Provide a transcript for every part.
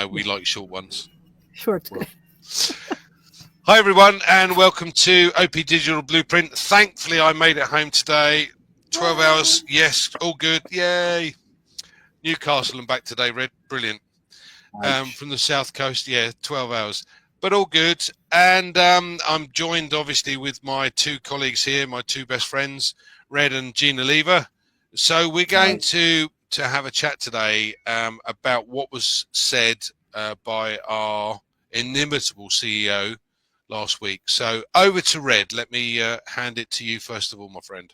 we like short ones. Short. Well. Hi, everyone, and welcome to OP Digital Blueprint. Thankfully, I made it home today. 12 hours. Yes, all good. Yay. Newcastle and back today, Red. Brilliant. From the south coast, 12 hours. But all good. And I'm joined, obviously, with my two colleagues here, my two best friends, Red and Gina Lever. So we're going to have a chat today about what was said by our inimitable CEO last week. So over to Red. Let me hand it to you first of all, my friend.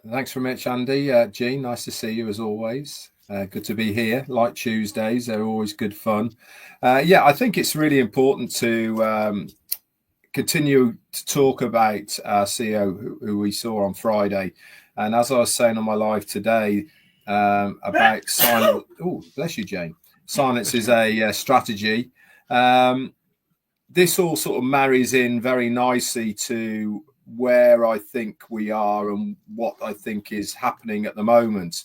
Thanks very much, Andy. Gene, nice to see you as always. Good to be here. Like Tuesdays, they're always good fun. I think it's really important to continue to talk about our CEO who we saw on Friday. And as I was saying on my live today about silence. Oh, bless you, Jane. Silence is a strategy. This all sort of marries in very nicely to where I think we are and what I think is happening at the moment.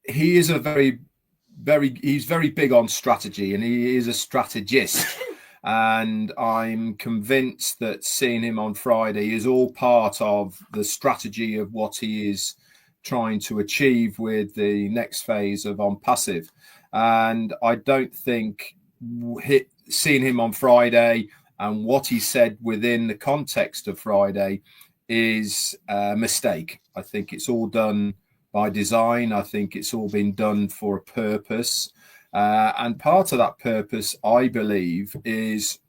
He is he's very big on strategy, and he is a strategist. And I'm convinced that seeing him on Friday is all part of the strategy of what he is trying to achieve with the next phase of ONPASSIVE. And I don't think seeing him on Friday and what he said within the context of Friday is a mistake. I think it's all done by design. I think it's all been done for a purpose. And part of that purpose, I believe, is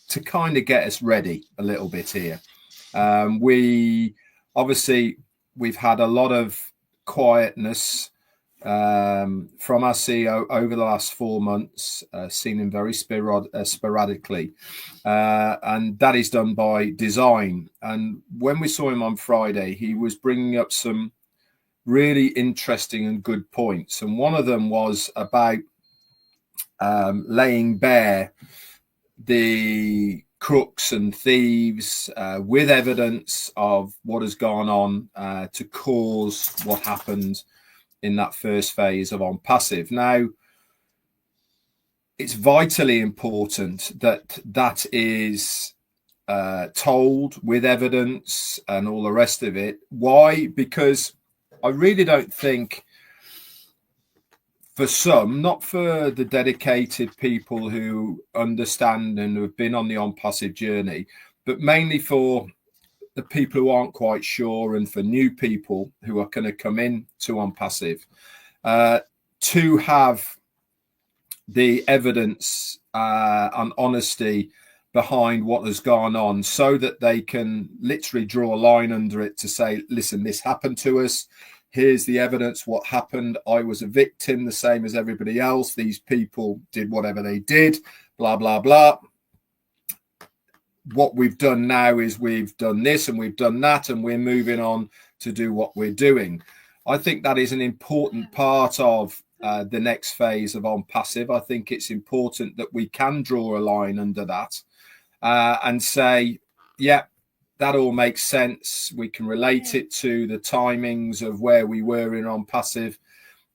to kind of get us ready a little bit here. We've had a lot of quietness from our CEO over the last 4 months, seen him very sporadically. And that is done by design. And when we saw him on Friday, he was bringing up some really interesting and good points. And one of them was about laying bare the crooks and thieves with evidence of what has gone on to cause what happened in that first phase of ONPASSIVE. Now, it's vitally important that that is told with evidence and all the rest of it. Why? Because I really don't think, for some, not for the dedicated people who understand and have been on the ONPASSIVE journey, but mainly for the people who aren't quite sure and for new people who are going to come in to ONPASSIVE, to have the evidence and honesty behind what has gone on, so that they can literally draw a line under it to say, listen, this happened to us. Here's the evidence, what happened. I was a victim, the same as everybody else. These people did whatever they did, blah, blah, blah. What we've done now is we've done this and we've done that, and we're moving on to do what we're doing. I think that is an important part of the next phase of ONPASSIVE. I think it's important that we can draw a line under that and say, yeah, that all makes sense. We can relate it to the timings of where we were in ONPASSIVE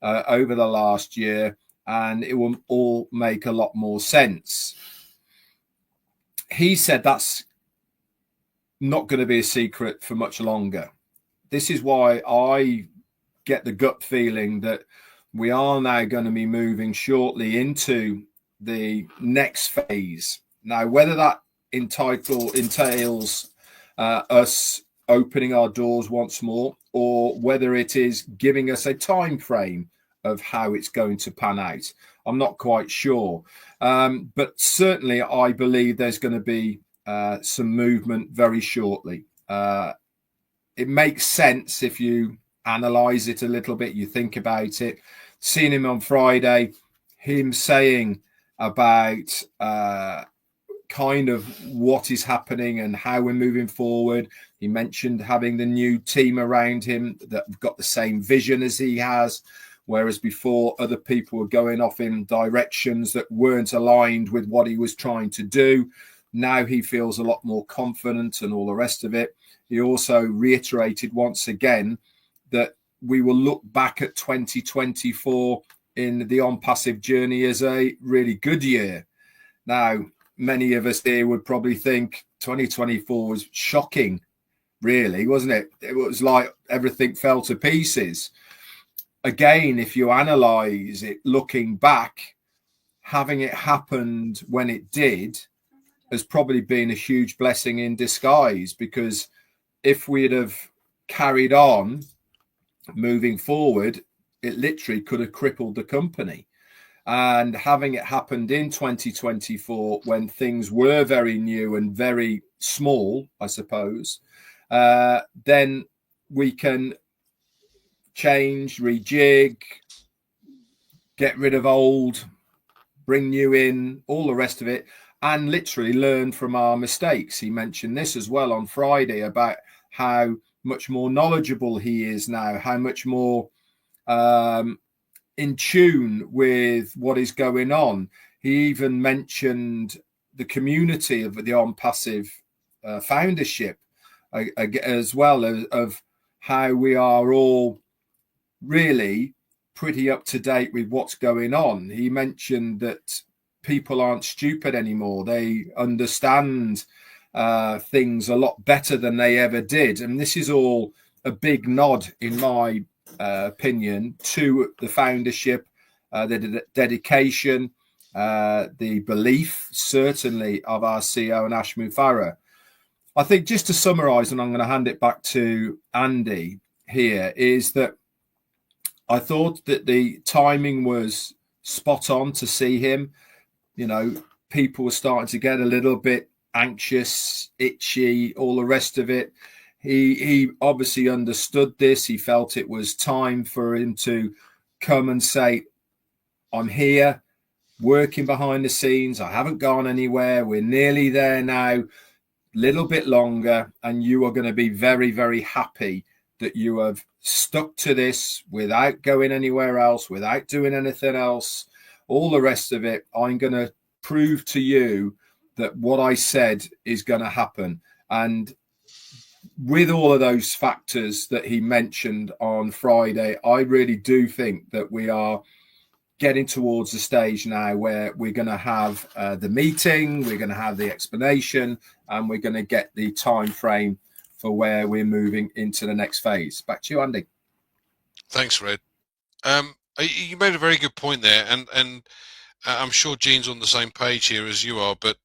over the last year, and it will all make a lot more sense. He said that's not going to be a secret for much longer. This is why I get the gut feeling that we are now going to be moving shortly into the next phase. Now, whether that entails us opening our doors once more, or whether it is giving us a time frame of how it's going to pan out, I'm not quite sure. But certainly I believe there's going to be some movement very shortly. It makes sense if you analyze it a little bit, you think about it. Seeing him on Friday, him saying about kind of what is happening and how we're moving forward. He mentioned having the new team around him that have got the same vision as he has, whereas before other people were going off in directions that weren't aligned with what he was trying to do. Now he feels a lot more confident and all the rest of it. He also reiterated once again that we will look back at 2024 in the ONPASSIVE journey as a really good year. Now, many of us here would probably think 2024 was shocking, really, wasn't it? It was like everything fell to pieces. Again, if you analyze it looking back, having it happened when it did has probably been a huge blessing in disguise, because if we'd have carried on moving forward, it literally could have crippled the company. And having it happened in 2024 when things were very new and very small, I suppose, then we can change, rejig, get rid of old, bring new in, all the rest of it, and literally learn from our mistakes. He mentioned this as well on Friday about how much more knowledgeable he is now, how much more in tune with what is going on. He even mentioned the community of the ONPASSIVE foundership as well, of how we are all really pretty up to date with what's going on. He mentioned that people aren't stupid anymore. They understand things a lot better than they ever did. And this is all a big nod, in my opinion, to the foundership, the dedication, the belief, certainly, of our CEO and Ash Mufareh. I think, just to summarize, and I'm going to hand it back to Andy here, is that I thought that the timing was spot on to see him. You know, people were starting to get a little bit anxious, itchy, all the rest of it. He obviously understood this. He felt it was time for him to come and say, I'm here, working behind the scenes. I haven't gone anywhere. We're nearly there now, little bit longer, and you are going to be very, very happy that you have stuck to this without going anywhere else, without doing anything else, all the rest of it. I'm going to prove to you that what I said is going to happen. And with all of those factors that he mentioned on Friday, I really do think that we are getting towards the stage now where we're going to have the meeting, we're going to have the explanation, and we're going to get the time frame for where we're moving into the next phase. Back to you, Andy. Thanks, Red. You made a very good point there, and I'm sure Gene's on the same page here as you are, but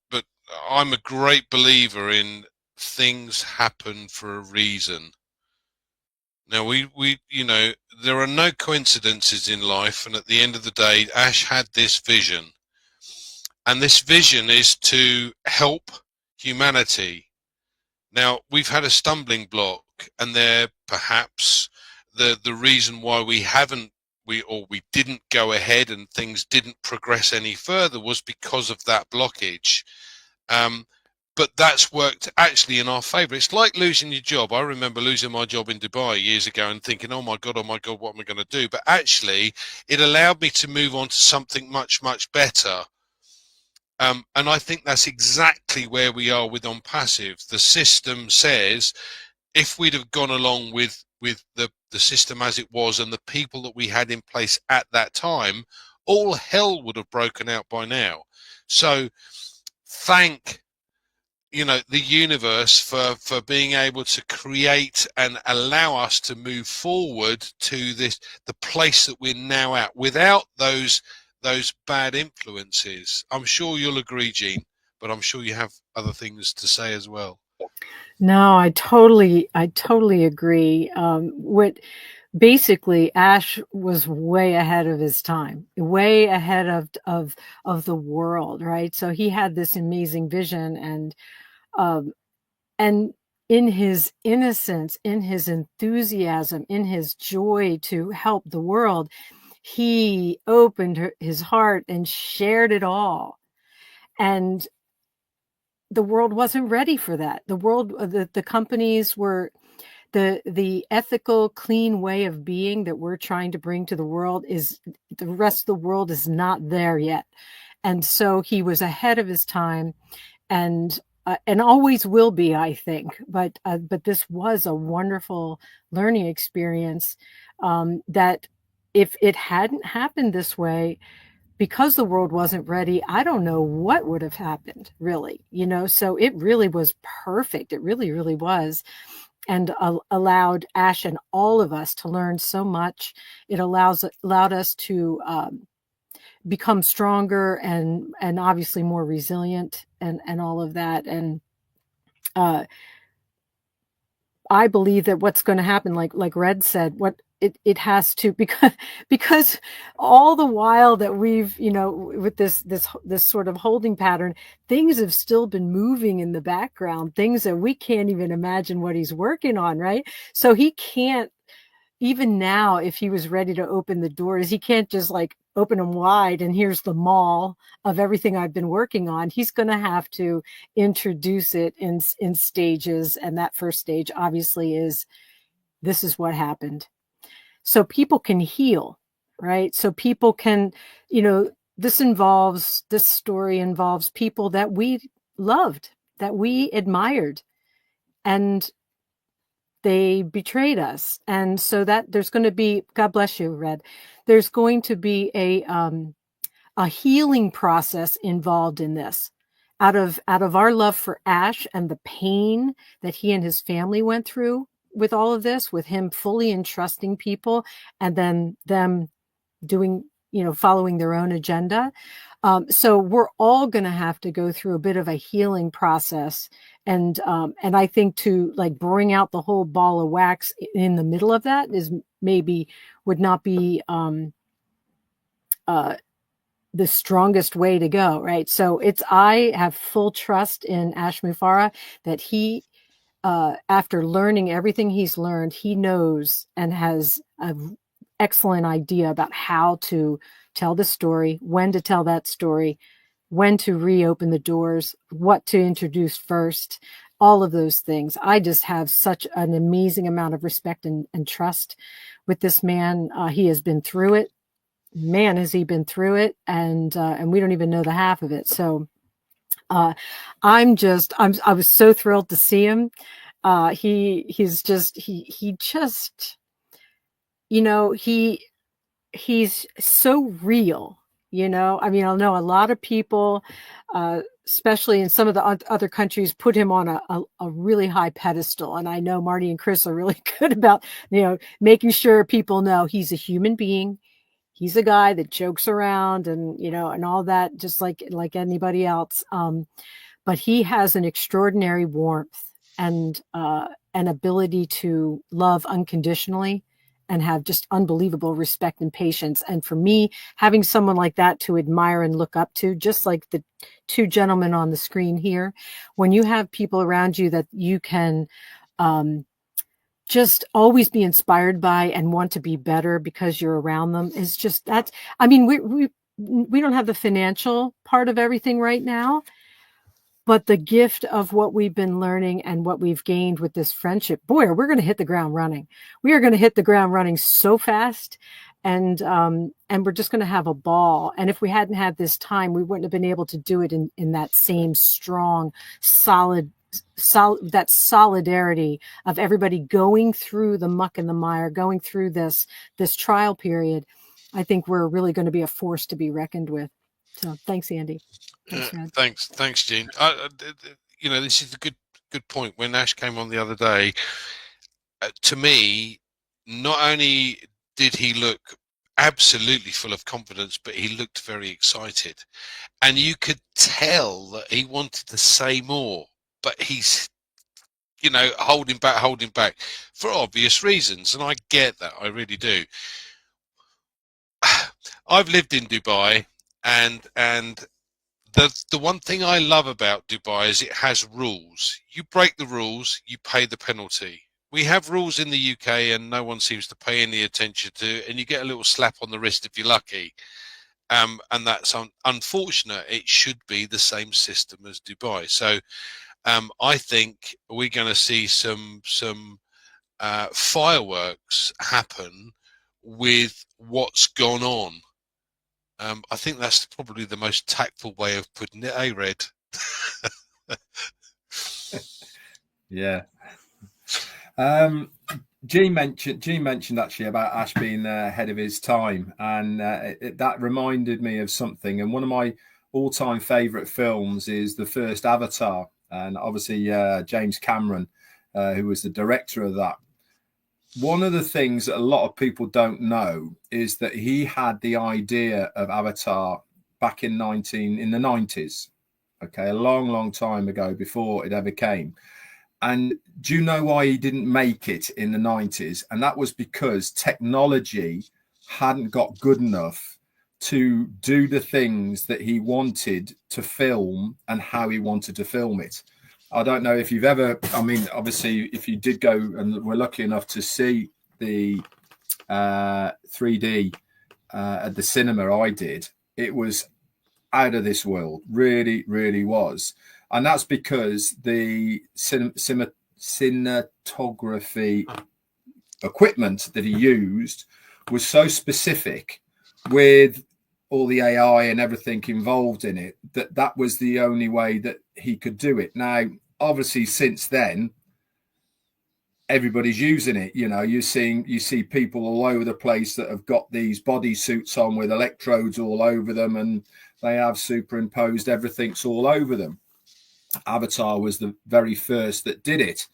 I'm a great believer in things happen for a reason. Now, we you know, there are no coincidences in life, and at the end of the day, Ash had this vision, and this vision is to help humanity. Now, we've had a stumbling block, and there perhaps the reason why we didn't go ahead and things didn't progress any further was because of that blockage. But that's worked actually in our favor. It's like losing your job. I remember losing my job in Dubai years ago and thinking, oh my God, what am I going to do? But actually, it allowed me to move on to something much, much better. And I think that's exactly where we are with ONPASSIVE. The system says, if we'd have gone along with the system as it was and the people that we had in place at that time, all hell would have broken out by now. So thank the universe for being able to create and allow us to move forward to the place that we're now at without those bad influences. I'm sure you'll agree, Gene, but I'm sure you have other things to say as well. No, I totally agree. Basically, Ash was way ahead of his time, way ahead of the world, right? So he had this amazing vision, and in his innocence, in his enthusiasm, in his joy to help the world, he opened his heart and shared it all. And the world wasn't ready for that. The companies were, the ethical, clean way of being that we're trying to bring to the world the rest of the world is not there yet. And so he was ahead of his time, and always will be, I think. But this was a wonderful learning experience that if it hadn't happened this way, because the world wasn't ready, I don't know what would have happened, really, you know. So it really was perfect. It really, really was. And allowed Ash and all of us to learn so much. It allowed us to become stronger and obviously more resilient and all of that. And I believe that what's going to happen, like Red said, what it has to, because all the while that we've, you know, with this sort of holding pattern, things have still been moving in the background, things that we can't even imagine what he's working on, right? So he can't, even now, if he was ready to open the doors, he can't just like open them wide and here's the mall of everything I've been working on. He's going to have to introduce it in stages. And that first stage obviously is, this is what happened. So people can heal, right? So people can, you know, this story involves people that we loved, that we admired, and they betrayed us. And so that there's going to be, God bless you, Red, there's going to be a healing process involved in this, out of our love for Ash and the pain that he and his family went through with all of this, with him fully entrusting people and then them doing, you know, following their own agenda. So we're all going to have to go through a bit of a healing process. And I think to like bring out the whole ball of wax in the middle of that is maybe would not be the strongest way to go, right? So I have full trust in Ash Mufara that he, after learning everything he's learned, he knows and has an excellent idea about how to tell the story, when to tell that story, when to reopen the doors, what to introduce first, all of those things. I just have such an amazing amount of respect and trust with this man. He has been through it. Man, has he been through it, and we don't even know the half of it. So I was so thrilled to see him. He's just, he just, you know, he's so real, you know. I mean, I know a lot of people, especially in some of the other countries, put him on a really high pedestal. And I know Marty and Chris are really good about, you know, making sure people know he's a human being. He's a guy that jokes around and, you know, and all that, just like anybody else. But he has an extraordinary warmth and an ability to love unconditionally and have just unbelievable respect and patience. And for me, having someone like that to admire and look up to, just like the two gentlemen on the screen here, when you have people around you that you can just always be inspired by and want to be better because you're around them, is just, that's, I mean, we don't have the financial part of everything right now, but the gift of what we've been learning and what we've gained with this friendship, boy, we're going to hit the ground running. We are going to hit the ground running so fast. And we're just going to have a ball. And if we hadn't had this time, we wouldn't have been able to do it in that same strong, solid, that solidarity of everybody going through the muck and the mire, going through this trial period. I think we're really going to be a force to be reckoned with. So thanks, Andy. Thanks, Jean. You know, this is a good point. When Ash came on the other day, to me, not only did he look absolutely full of confidence, but he looked very excited, and you could tell that he wanted to say more, but he's, you know, holding back for obvious reasons, and I get that, I really do. I've lived in Dubai, and the one thing I love about Dubai is it has rules. You break the rules, you pay the penalty. We have rules in the UK and no one seems to pay any attention to it, and you get a little slap on the wrist if you're lucky. And that's unfortunate. It should be the same system as Dubai. So I think we're going to see some fireworks happen with what's gone on. I think that's probably the most tactful way of putting it, Red? Yeah. Gene mentioned actually about Ash being ahead of his time, and that reminded me of something. And one of my all-time favorite films is the first Avatar, and obviously James Cameron, who was the director of that. One of the things that a lot of people don't know is that he had the idea of Avatar back in the 90s. Okay, a long time ago, before it ever came. And do you know why he didn't make it in the 90s? And that was because technology hadn't got good enough to do the things that he wanted to film and how he wanted to film it. I don't know if you've ever, I mean, obviously, if you did go and were lucky enough to see the 3D at the cinema I did, it was out of this world, really was. And that's because the cinematography equipment that he used was so specific, with all the AI and everything involved in it, that was the only way that he could do it. Now, obviously, since then, everybody's using it. You know, you see people all over the place that have got these body suits on with electrodes all over them, and they have superimposed everything's all over them. Avatar was the very first that did it.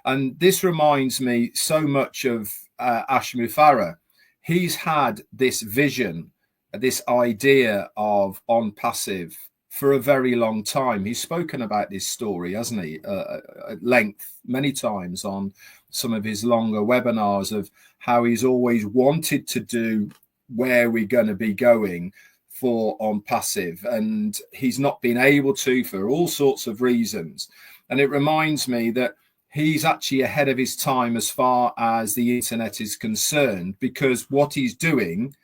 And this reminds me so much of Ash Mufareh. He's had this vision, this idea of ONPASSIVE for a very long time. He's spoken about this story, hasn't he, at length, many times on some of his longer webinars, of how he's always wanted to do where we're going to be going for ONPASSIVE, and he's not been able to for all sorts of reasons. And it reminds me that he's actually ahead of his time as far as the internet is concerned, because what he's doing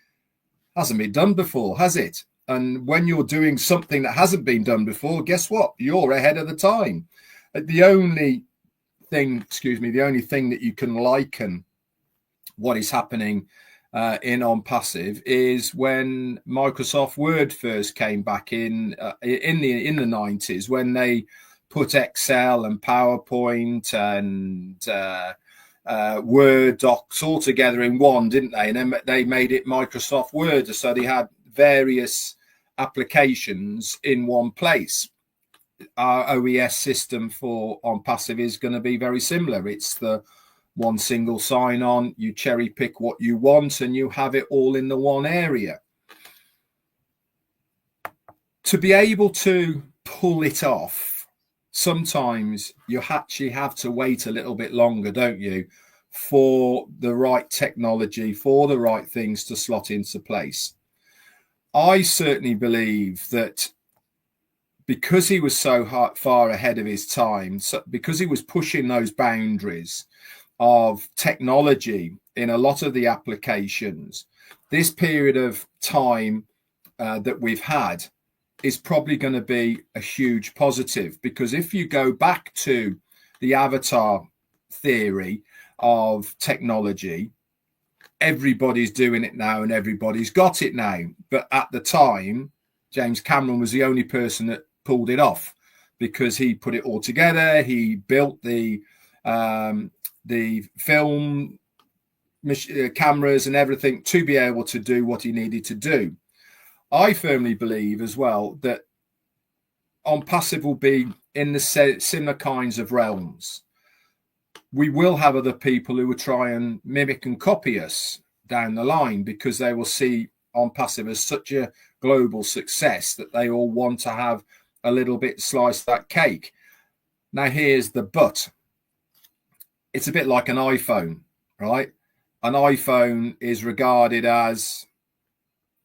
hasn't been done before, has it? And when you're doing something that hasn't been done before, guess what? You're ahead of the time. The only thing that you can liken what is happening in ONPASSIVE is when Microsoft Word first came back in the 90s, when they put Excel and PowerPoint and Word docs all together in one, didn't they? And then they made it Microsoft Word, so they had various applications in one place. Our OES system for ONPASSIVE is going to be very similar. It's the one single sign-on. You cherry pick what you want and you have it all in the one area. To be able to pull it off, sometimes you actually have to wait a little bit longer, don't you, for the right technology, for the right things to slot into place. I certainly believe that because he was so far ahead of his time, because he was pushing those boundaries of technology in a lot of the applications, this period of time that we've had is probably going to be a huge positive. Because if you go back to the avatar theory of technology, everybody's doing it now and everybody's got it now. But at the time, James Cameron was the only person that pulled it off, because he put it all together. He built the film cameras and everything to be able to do what he needed to do. I firmly believe as well that ONPASSIVE will be in the similar kinds of realms. We will have other people who will try and mimic and copy us down the line, because they will see ONPASSIVE as such a global success that they all want to have a little bit slice of that cake. Now, here's the but. It's a bit like an iPhone, right? An iPhone is regarded as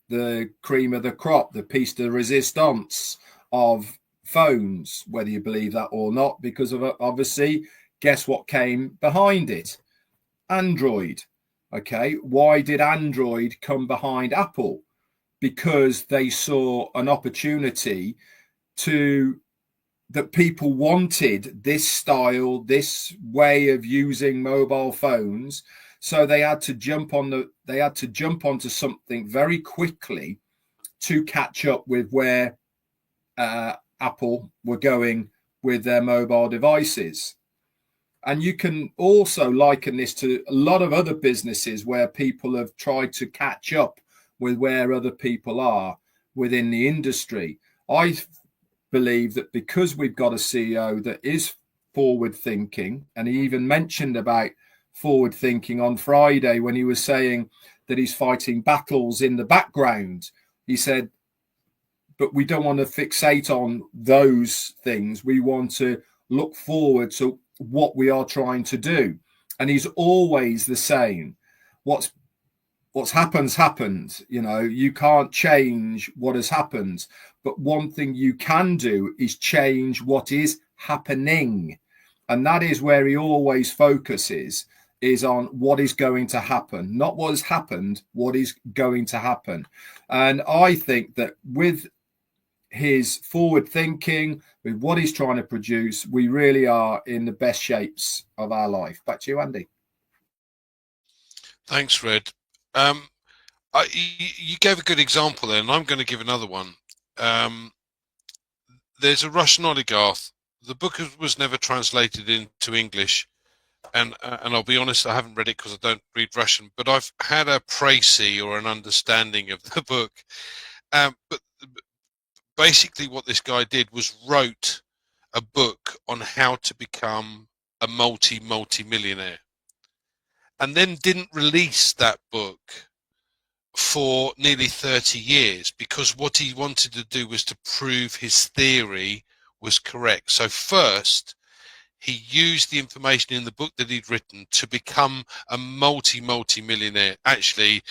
the cream of the crop, the piece de resistance of phones, whether you believe that or not, because of obviously, guess what came behind it? Android. Okay, why did Android come behind Apple? Because they saw an opportunity that people wanted this style, this way of using mobile phones. So they had to jump onto something very quickly to catch up with where Apple were going with their mobile devices. And you can also liken this to a lot of other businesses where people have tried to catch up with where other people are within the industry. I believe that because we've got a CEO that is forward thinking, and he even mentioned about forward thinking on Friday when he was saying that he's fighting battles in the background. He said, but we don't want to fixate on those things. We want to look forward to what we are trying to do. And he's always the same. What's happened. You know, you can't change what has happened, but one thing you can do is change what is happening. And that is where he always focuses, is on what is going to happen, not what has happened, what is going to happen. And I think that with his forward thinking, with what he's trying to produce, we really are in the best shapes of our life. Back to you, Andy. Thanks, Fred. You gave a good example there, and I'm going to give another one. There's a Russian oligarch. The book was never translated into English, and I'll be honest, I haven't read it because I don't read Russian, but I've had a précis or an understanding of the book. But basically what this guy did was wrote a book on how to become a multi-millionaire, and then didn't release that book for nearly 30 years because what he wanted to do was to prove his theory was correct. So first, he used the information in the book that he'd written to become a multi-millionaire. Actually,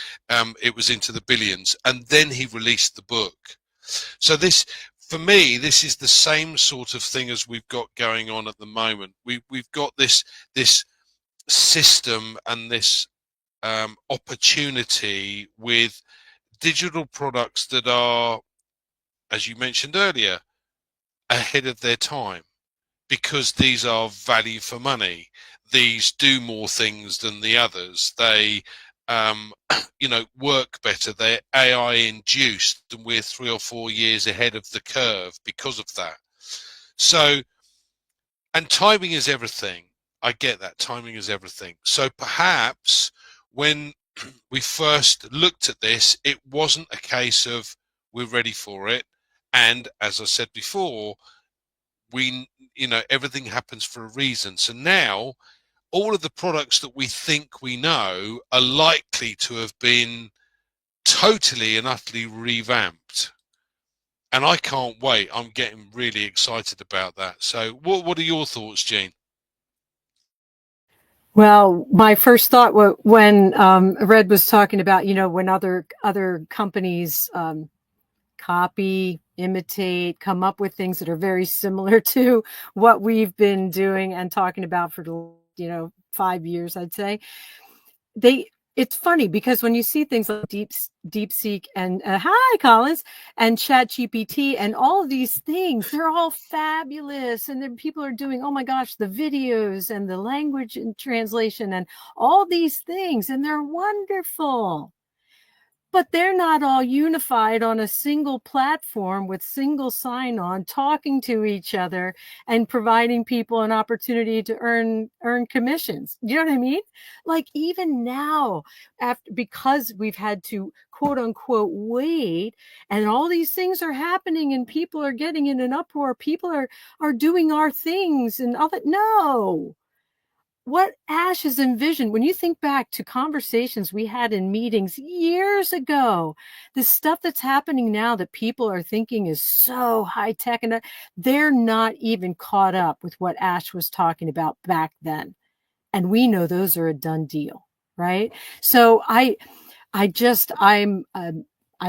it was into the billions, and then he released the book. So this, for me, this is the same sort of thing as we've got going on at the moment. We've got this system and this opportunity with digital products that are, as you mentioned earlier, ahead of their time, because these are value for money. These do more things than the others. They work better. They're AI induced, and we're 3 or 4 years ahead of the curve because of that. So, and timing is everything. I get that. Timing is everything. So perhaps when we first looked at this, it wasn't a case of we're ready for it. And as I said before, everything happens for a reason. So now all of the products that we think we know are likely to have been totally and utterly revamped. And I can't wait. I'm getting really excited about that. So what are your thoughts, Jean? Well, my first thought when Red was talking about, when other companies copy, imitate, come up with things that are very similar to what we've been doing and talking about for 5 years, I'd say. It's funny because when you see things like DeepSeek and hi Collins and ChatGPT and all of these things, they're all fabulous, and then people are doing, oh my gosh, the videos and the language and translation and all these things, and they're wonderful. But they're not all unified on a single platform with single sign-on, talking to each other and providing people an opportunity to earn commissions. You know what I mean? Like even now, because we've had to quote unquote wait, and all these things are happening, and people are getting in an uproar. People are doing our things and all that. No. What Ash has envisioned, when you think back to conversations we had in meetings years ago, the stuff that's happening now that people are thinking is so high tech, and they're not even caught up with what Ash was talking about back then. And we know those are a done deal, right? So I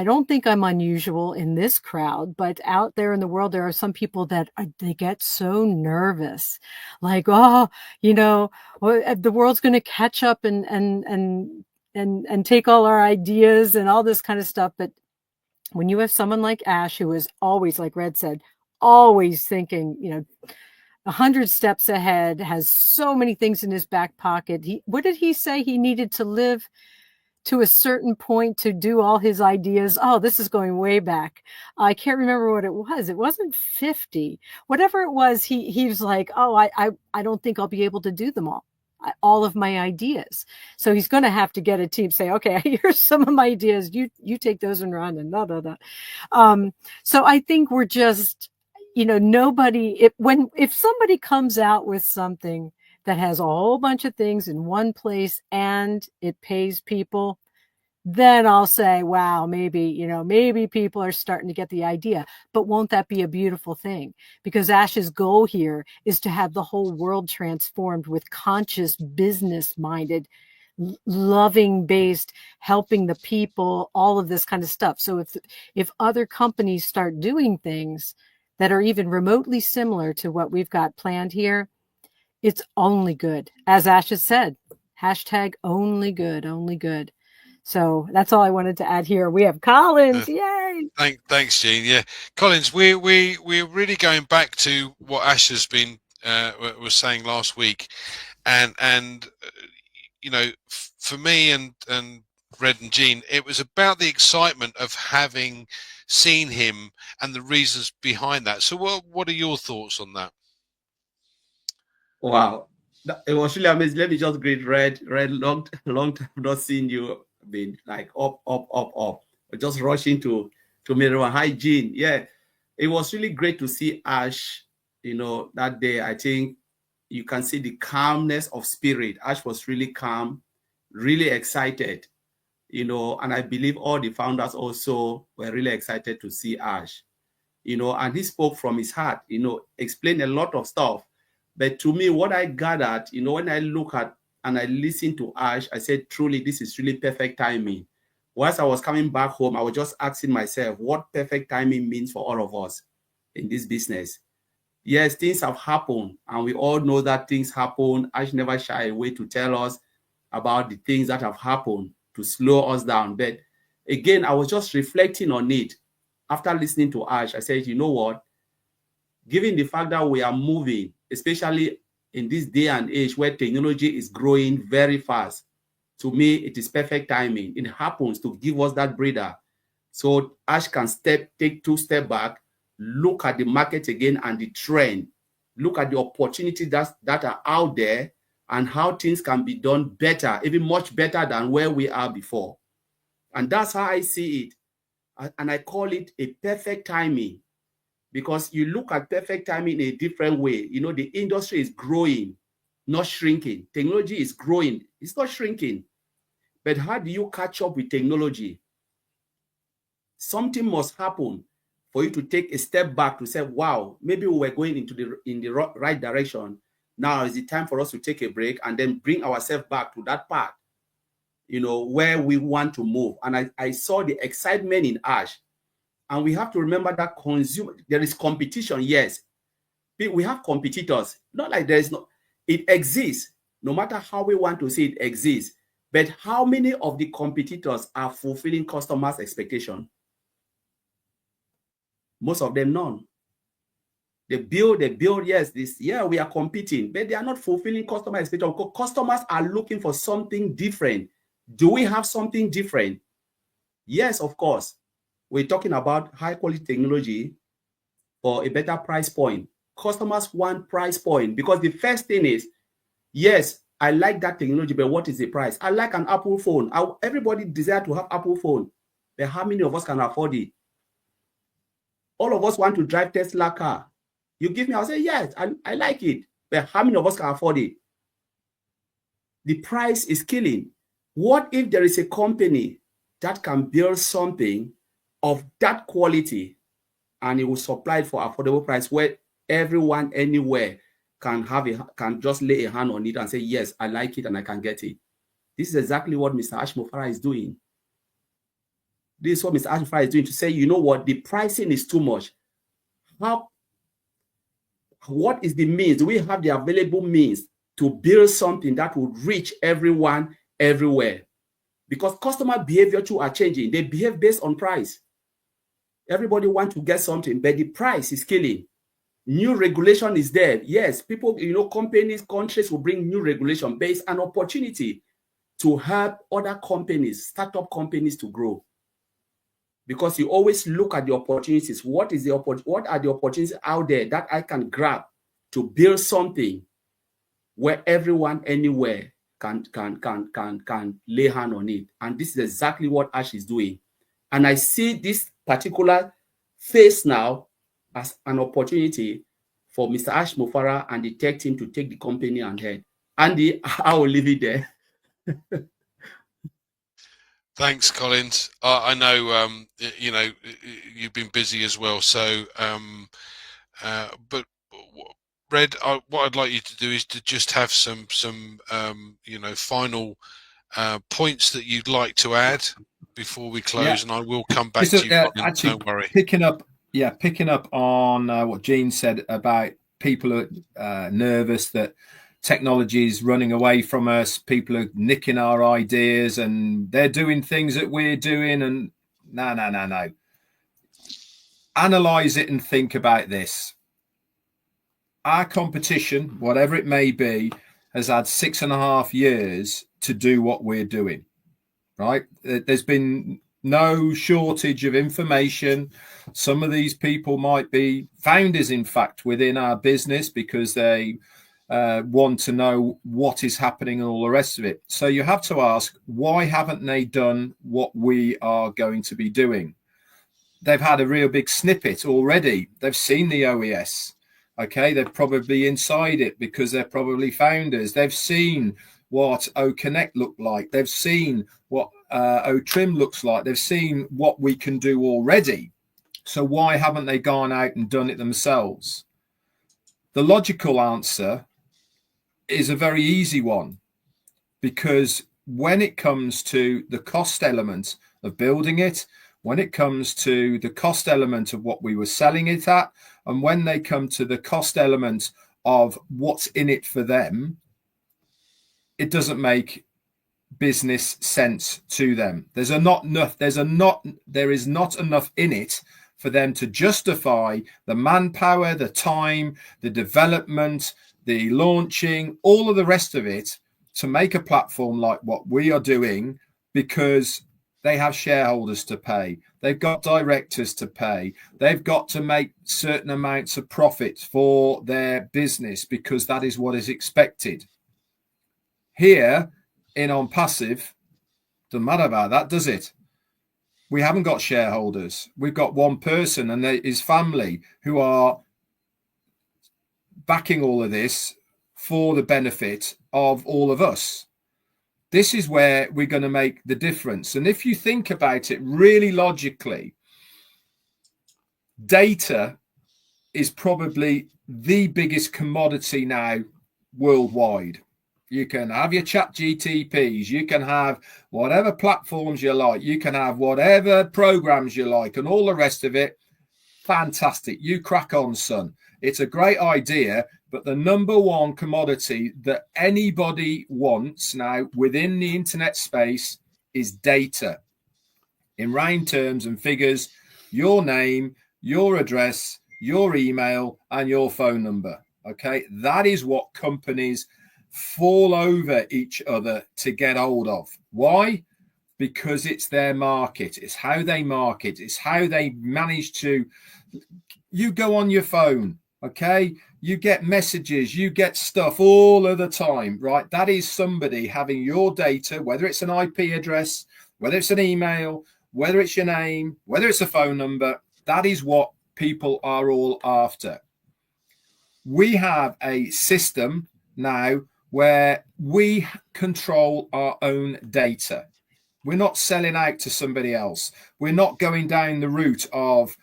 don't think I'm unusual in this crowd, but out there in the world, there are some people that they get so nervous, like, the world's going to catch up and take all our ideas and all this kind of stuff. But when you have someone like Ash, who is always, like Red said, always thinking, 100 steps ahead, has so many things in his back pocket. What did he say? He needed to live to a certain point to do all his ideas. Oh, this is going way back. I can't remember what it was. It wasn't 50. Whatever it was, he was like, oh, I don't think I'll be able to do them all of my ideas. So he's going to have to get a team, say, okay, here's some of my ideas. You take those and run and so I think we're just, if somebody comes out with something that has a whole bunch of things in one place and it pays people, then I'll say, wow, maybe people are starting to get the idea. But won't that be a beautiful thing? Because Ash's goal here is to have the whole world transformed with conscious, business-minded, loving-based, helping the people, all of this kind of stuff. So if other companies start doing things that are even remotely similar to what we've got planned here, it's only good. As Ash has said, hashtag only good, only good. So that's all I wanted to add here. We have Collins. Yay. Thanks, Jean. Yeah. Collins, we're really going back to what Ash has been was saying last week. And for me and Red and Jean, it was about the excitement of having seen him and the reasons behind that. So what are your thoughts on that? Wow, it was really amazing. Let me just greet Red. Long time not seen you. Been like up. Just rushing to me. Hi, Jean. Yeah, it was really great to see Ash. That day, I think you can see the calmness of spirit. Ash was really calm, really excited. And I believe all the founders also were really excited to see Ash. And he spoke from his heart. Explained a lot of stuff. But to me, what I gathered, when I look at and I listened to Ash, I said, truly, this is really perfect timing. Whilst I was coming back home, I was just asking myself what perfect timing means for all of us in this business. Yes, things have happened, and we all know that things happen. Ash never shy away to tell us about the things that have happened to slow us down. But again, I was just reflecting on it. After listening to Ash, I said, you know what? Given the fact that we are moving, especially in this day and age where technology is growing very fast, to me, it is perfect timing. It happens to give us that breather. So Ash can take 2 steps back, look at the market again and the trend, look at the opportunities that are out there and how things can be done better, even much better than where we are before. And that's how I see it. And I call it a perfect timing. Because you look at perfect timing in a different way. The industry is growing, not shrinking. Technology is growing. It's not shrinking. But how do you catch up with technology? Something must happen for you to take a step back to say, wow, maybe we were going in the right direction. Now is the time for us to take a break and then bring ourselves back to that path, where we want to move. And I saw the excitement in Ash. And we have to remember that there is competition, yes. We have competitors. Not like it exists. No matter how we want to say it exists. But how many of the competitors are fulfilling customers' expectation? Most of them, none. They build, yes, we are competing, but they are not fulfilling customer expectation because customers are looking for something different. Do we have something different? Yes, of course. We're talking about high quality technology for a better price point. Customers want price point because the first thing is, yes, I like that technology, but what is the price? I like an Apple phone. Everybody desires to have Apple phone, but how many of us can afford it? All of us want to drive Tesla car. You give me, I'll say, yes, I like it, but how many of us can afford it? The price is killing. What if there is a company that can build something of that quality and it will supply it for affordable price where everyone anywhere can just lay a hand on it and say, yes, I like it and I can get it. This is exactly what Mr. Ash Mufarah is doing. This is what Mr. Ash Mufarah is doing to say, you know what, the pricing is too much. What is the means? Do we have the available means to build something that will reach everyone everywhere? Because customer behavior too are changing. They behave based on price. Everybody wants to get something, but the price is killing. New regulation is there. Yes, people, companies, countries will bring new regulation based on opportunity. to help other companies, startup companies to grow. Because you always look at the opportunities. What are the opportunities out there that I can grab to build something where everyone anywhere can lay hand on it? And this is exactly what Ash is doing. And I see this particular phase now as an opportunity for Mr. Ash Mufara and the tech team to take the company on head. Andy, I will leave it there. Thanks, Collins. I know, you know, you've been busy as well. So, but Red, what I'd like you to do is to just have some you know, final points that you'd like to add before we close, and I will come back to you, Collins, actually, don't worry. Picking up on what Gene said about people are nervous that technology is running away from us, people are nicking our ideas and they're doing things that we're doing, and no. Analyze it and think about this. Our competition, whatever it may be, has had 6.5 years to do what we're doing, right? There's been no shortage of information. Some of these people might be founders, in fact, within our business, because they want to know what is happening and all the rest of it. So you have to ask, why haven't they done what we are going to be doing? They've had a real big snippet already. They've seen the OES. Okay, they're probably inside it because they're probably founders. They've seen what OCONNECT looked like. They've seen what OTRIM looks like. They've seen what we can do already. So why haven't they gone out and done it themselves? The logical answer is a very easy one, because when it comes to the cost element of building it, when it comes to the cost element of what we were selling it at, and when they come to the cost element of what's in it for them, it doesn't make business sense to them. There is not enough in it for them to justify the manpower, the time, the development, the launching, all of the rest of it to make a platform like what we are doing, because they have shareholders to pay. They've got directors to pay. They've got to make certain amounts of profit for their business, because that is what is expected. Here in ONPASSIVE, doesn't matter about that, does it? We haven't got shareholders. We've got one person and his family who are backing all of this for the benefit of all of us. This is where we're going to make the difference. And if you think about it really logically, data is probably the biggest commodity now worldwide. You can have your chat GTPs, you can have whatever platforms you like, you can have whatever programs you like, and all the rest of it. Fantastic. You crack on, son. It's a great idea, but the number one commodity that anybody wants now within the internet space is data. In round terms and figures, your name, your address, your email, and your phone number. Okay, that is what companies fall over each other to get hold of. Why? Because it's their market. It's how they market. It's how they manage to. You go on your phone, okay? You get messages, you get stuff all of the time, right? That is somebody having your data, whether it's an IP address, whether it's an email, whether it's your name, whether it's a phone number. That is what people are all after. We have a system now where we control our own data. We're not selling out to somebody else. We're not going down the route of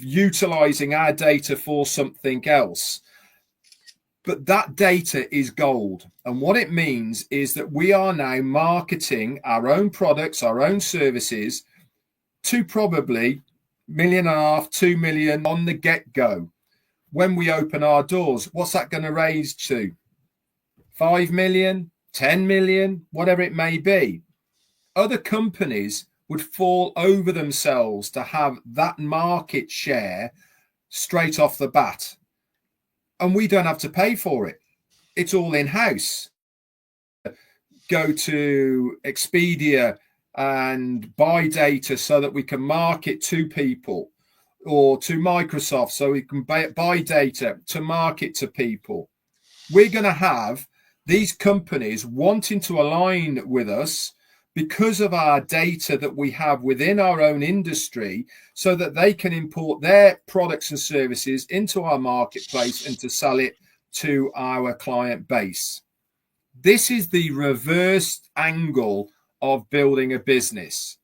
utilizing our data for something else. But that data is gold. And what it means is that we are now marketing our own products, our own services to probably $1.5 million, 2 million on the get-go. When we open our doors, what's that going to raise to? 5 million, 10 million, whatever it may be. Other companies would fall over themselves to have that market share straight off the bat. And we don't have to pay for it. It's all in-house. go to Expedia and buy data so that we can market to people, or to Microsoft so we can buy data to market to people. We're going to have these companies wanting to align with us because of our data that we have within our own industry, so that they can import their products and services into our marketplace and to sell it to our client base. This is the reversed angle of building a business.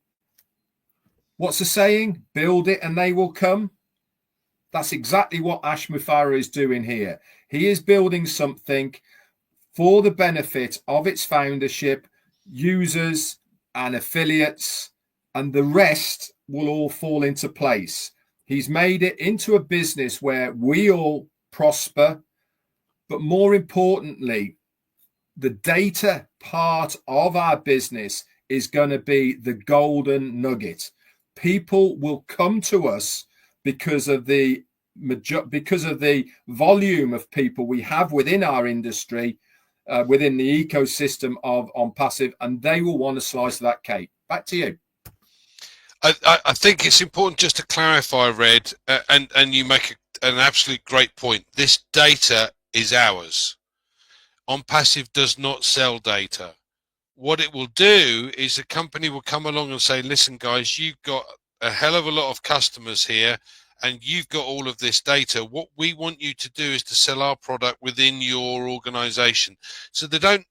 What's the saying? Build it and they will come. That's exactly what Ash Mufareh is doing here. He is building something for the benefit of its foundership, users and affiliates, and the rest will all fall into place. He's made it into a business where we all prosper, but more importantly, the data part of our business is going to be the golden nugget. People will come to us because of the volume of people we have within our industry, within the ecosystem of ONPASSIVE, and they will want a slice of that cake. Back to you. I think it's important just to clarify, Red, and you make an absolute great point. This data is ours. ONPASSIVE does not sell data. What it will do is a company will come along and say, listen, guys, you've got a hell of a lot of customers here, and you've got all of this data. What we want you to do is to sell our product within your organization. So they don't,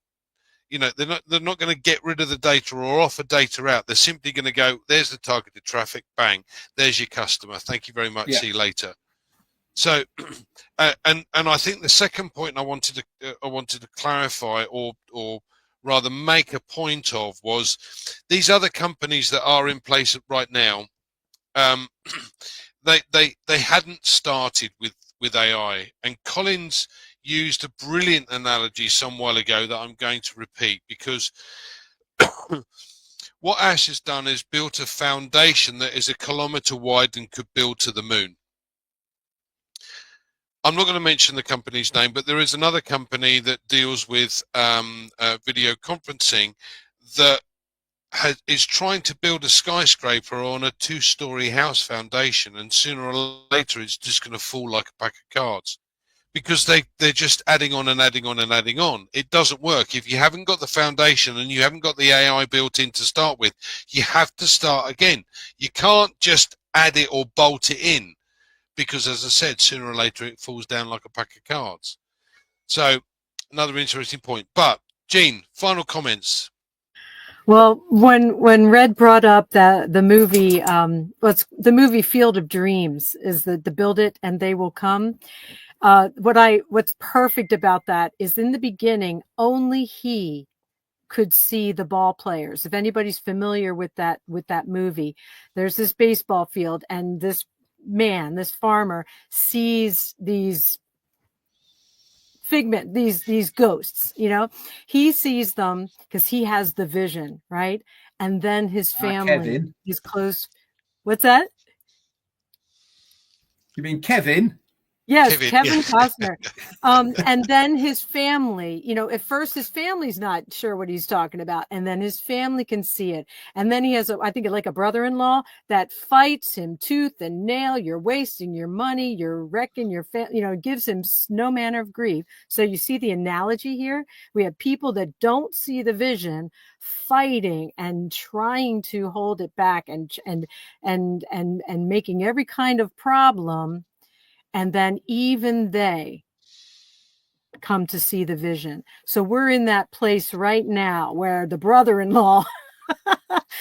you know, they're not going to get rid of the data or offer data out. They're simply going to go, there's the targeted traffic, bang, there's your customer. Thank you very much. Yeah. See you later. So, and I think the second point I wanted to clarify, or rather make a point of, was these other companies that are in place right now. They hadn't started with AI, and Collins used a brilliant analogy some while ago that I'm going to repeat, because what Ash has done is built a foundation that is 1 kilometer wide and could build to the moon. I'm not going to mention the company's name, but there is another company that deals with video conferencing that is trying to build a skyscraper on a 2-story house foundation, and sooner or later it's just going to fall like a pack of cards, because they're just adding on and adding on and adding on. It doesn't work. If you haven't got the foundation and you haven't got the AI built in to start with, you have to start again. You can't just add it or bolt it in, because, as I said, sooner or later it falls down like a pack of cards. So another interesting point. But Jean, final comments. Well, when Red brought up the movie, what's the movie Field of Dreams, is the Build It and They Will Come. What's perfect about that is, in the beginning, only he could see the ball players. If anybody's familiar with that movie, there's this baseball field, and this farmer, sees these figment, these ghosts, you know, he sees them because he has the vision, right? And then his family, his close, what's that? You mean Kevin? Yes, Kevin Costner. And then his family, you know, at first his family's not sure what he's talking about, and then his family can see it. And then he has, I think, like a brother-in-law that fights him tooth and nail. You're wasting your money. You're wrecking your family. You know, gives him no manner of grief. So you see the analogy here. We have people that don't see the vision, fighting and trying to hold it back, and making every kind of problem. And then even they come to see the vision. So we're in that place right now where the brother-in-law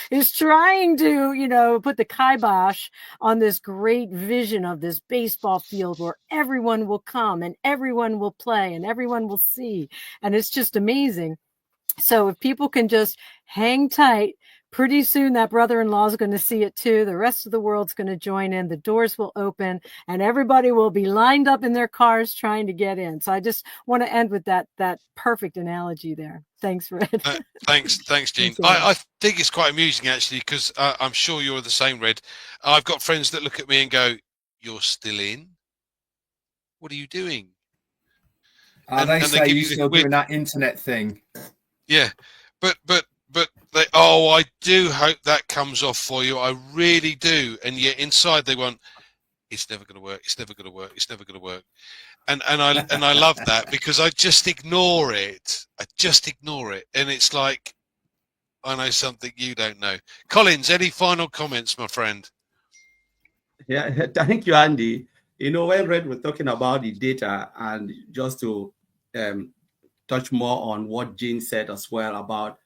is trying to, you know, put the kibosh on this great vision of this baseball field where everyone will come and everyone will play and everyone will see. And it's just amazing. So if people can just hang tight, pretty soon that brother-in-law is going to see it too. The rest of the world's going to join in. The doors will open and everybody will be lined up in their cars trying to get in. So I just want to end with that perfect analogy there. Thanks, Red. Thanks, Jean. I think it's quite amusing, actually, because I'm sure you're the same, Red. I've got friends that look at me and go, "You're still in? What are you doing?" They say you're still doing that internet thing. Yeah. But they, oh, I do hope that comes off for you. I really do. And yet inside they want, it's never going to work. It's never going to work. It's never going to work. And I love that, because I just ignore it. I just ignore it. And it's like, I know something you don't know. Collins, any final comments, my friend? Yeah, thank you, Andy. You know, when Red was talking about the data, and just to touch more on what Jean said as well about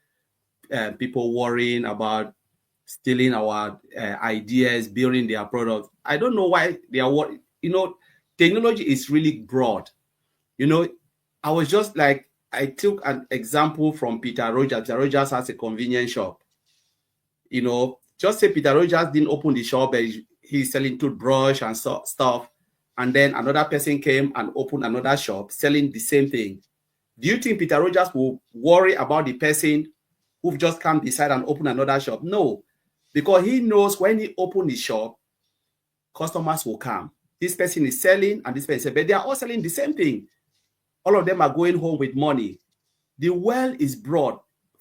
people worrying about stealing our ideas, building their products. I don't know why they are worried. You know, technology is really broad. You know, I was just like, I took an example from Peter Rogers. Peter Rogers has a convenience shop. You know, just say Peter Rogers didn't open the shop, but he's selling toothbrush and stuff. And then another person came and opened another shop selling the same thing. Do you think Peter Rogers will worry about the person who've just come beside and opened another shop? No, because he knows when he opens the shop, customers will come. This person is selling and this person is selling, but they are all selling the same thing. All of them are going home with money. The well is broad,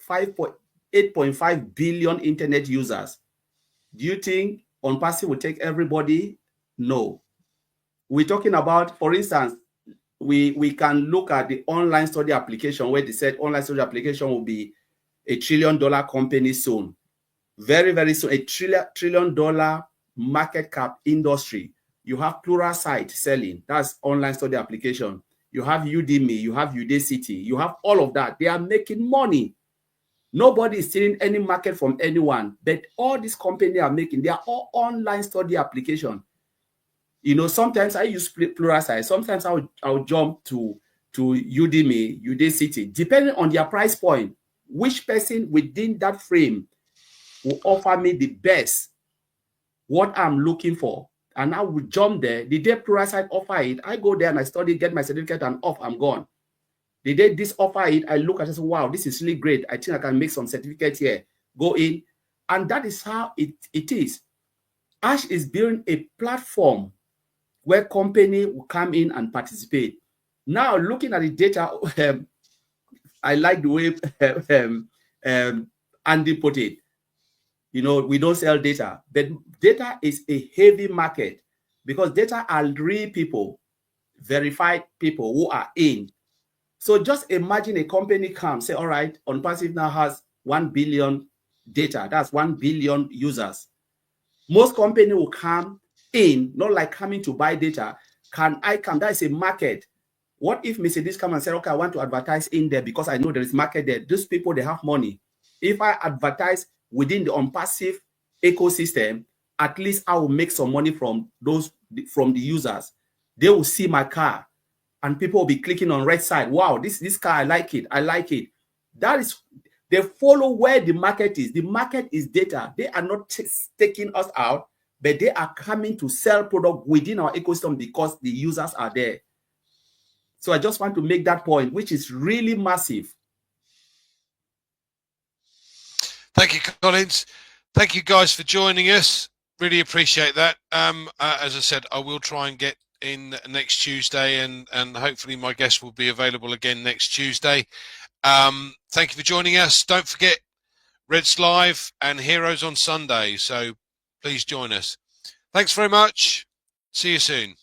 8.5 billion internet users. Do you think ONPASSIVE will take everybody? No. We're talking about, for instance, we can look at the online study application, where they said online study application will be $1 trillion company soon. Very, very soon, $1 trillion market cap industry. You have Pluralsight selling. That's online study application. You have Udemy, you have Udacity, you have all of that. They are making money. Nobody is stealing any market from anyone, but all these companies are making, they are all online study application. You know, sometimes I use Pluralsight, sometimes I'll jump to Udemy, Udacity, depending on their price point. Which person within that frame will offer me the best, what I'm looking for, and I will jump there. The day Pluralsight offer it, I go there and I study, get my certificate, and off, I'm gone. The day this offer it, I look at it and say, wow, this is really great. I think I can make some certificate here. Go in. And that is how it is. Ash is building a platform where company will come in and participate. Now, looking at the data, I like the way Andy put it. You know, we don't sell data, but data is a heavy market, because data are real people, verified people who are in. So just imagine a company comes, say, all right, ONPASSIVE now has 1 billion data. That's 1 billion users. Most company will come in, not like coming to buy data. Can I come? That is a market. What if Mercedes come and say, okay, I want to advertise in there because I know there is market there. Those people, they have money. If I advertise within the ONPASSIVE ecosystem, at least I will make some money from the users. They will see my car, and people will be clicking on red side. Wow, this car, I like it. I like it. That is, they follow where the market is. The market is data. They are not taking us out, but they are coming to sell product within our ecosystem because the users are there. So I just want to make that point, which is really massive. Thank you, Collins. Thank you guys for joining us. Really appreciate that. As I said, I will try and get in next Tuesday, and hopefully my guest will be available again next Tuesday. Thank you for joining us. Don't forget Red's Live and Heroes on Sunday, so please join us. Thanks very much. See you soon.